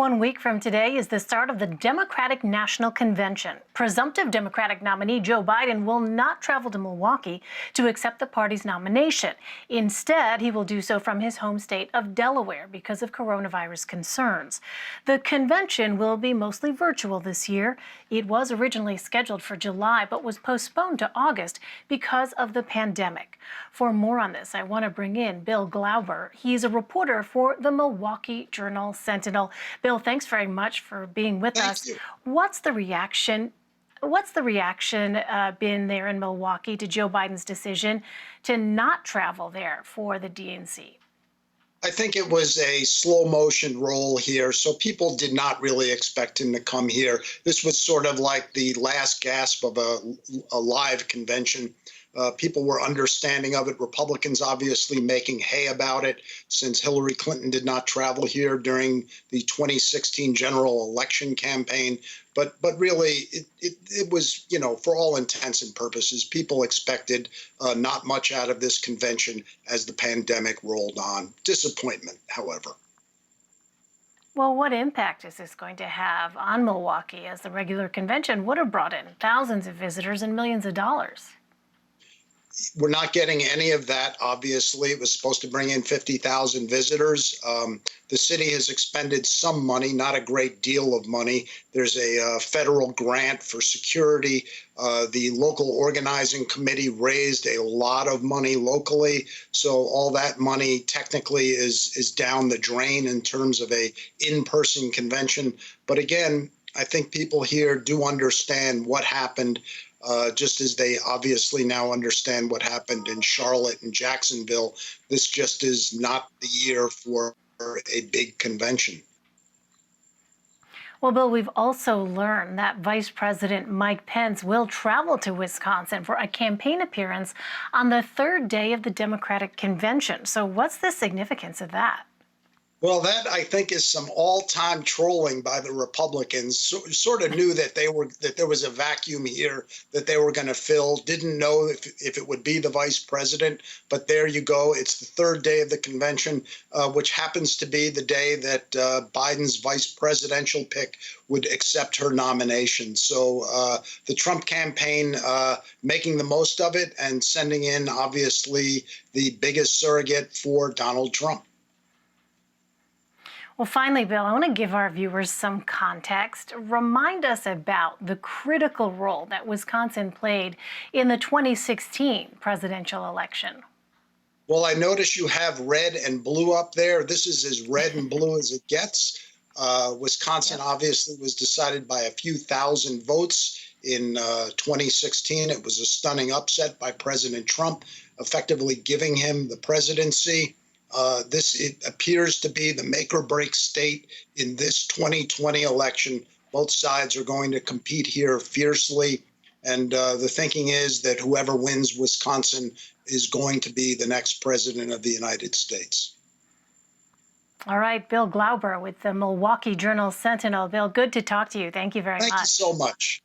1 week from today is the start of the Democratic National Convention. Presumptive Democratic nominee Joe Biden will not travel to Milwaukee to accept the party's nomination. Instead, he will do so from his home state of Delaware because of coronavirus concerns. The convention will be mostly virtual this year. It was originally scheduled for July, but was postponed to August because of the pandemic. For more on this, I want to bring in Bill Glauber. He's a reporter for the Milwaukee Journal Sentinel. Bill, thanks very much for being with us. Thank you. What's the reaction? What's the reaction been there in Milwaukee to Joe Biden's decision to not travel there for the DNC? I think it was a slow motion roll here, so people did not really expect him to come here. This was sort of like the last gasp of a live convention. People were understanding of it. Republicans obviously making hay about it since Hillary Clinton did not travel here during the 2016 general election campaign. But really, it was, for all intents and purposes, people expected not much out of this convention as the pandemic rolled on. Disappointment, however. Well, what impact is this going to have on Milwaukee, as the regular convention would have brought in thousands of visitors and millions of dollars? We're not getting any of that, obviously. It was supposed to bring in 50,000 visitors. The city has expended some money, not a great deal of money. There's a federal grant for security. The local organizing committee raised a lot of money locally. So all that money technically is down the drain in terms of a in-person convention. But again, I think people here do understand what happened, just as they obviously now understand what happened in Charlotte and Jacksonville. This just is not the year for a big convention. Well, Bill, we've also learned that Vice President Mike Pence will travel to Wisconsin for a campaign appearance on the third day of the Democratic convention. So what's the significance of that? Well, that I think is some all-time trolling by the Republicans. Sort of knew that there was a vacuum here that they were going to fill. Didn't know if it would be the vice president, but there you go. It's the third day of the convention, which happens to be the day that Biden's vice presidential pick would accept her nomination. So the Trump campaign making the most of it and sending in, obviously, the biggest surrogate for Donald Trump. Well, finally, Bill, I want to give our viewers some context. Remind us about the critical role that Wisconsin played in the 2016 presidential election. Well, I notice you have red and blue up there. This is as red and blue as it gets. Wisconsin obviously was decided by a few thousand votes in 2016. It was a stunning upset by President Trump, effectively giving him the presidency. It appears to be the make or break state in this 2020 election. Both sides are going to compete here fiercely. And the thinking is that whoever wins Wisconsin is going to be the next president of the United States. All right, Bill Glauber with the Milwaukee Journal Sentinel. Bill, good to talk to you. Thank you very much. Thank you so much.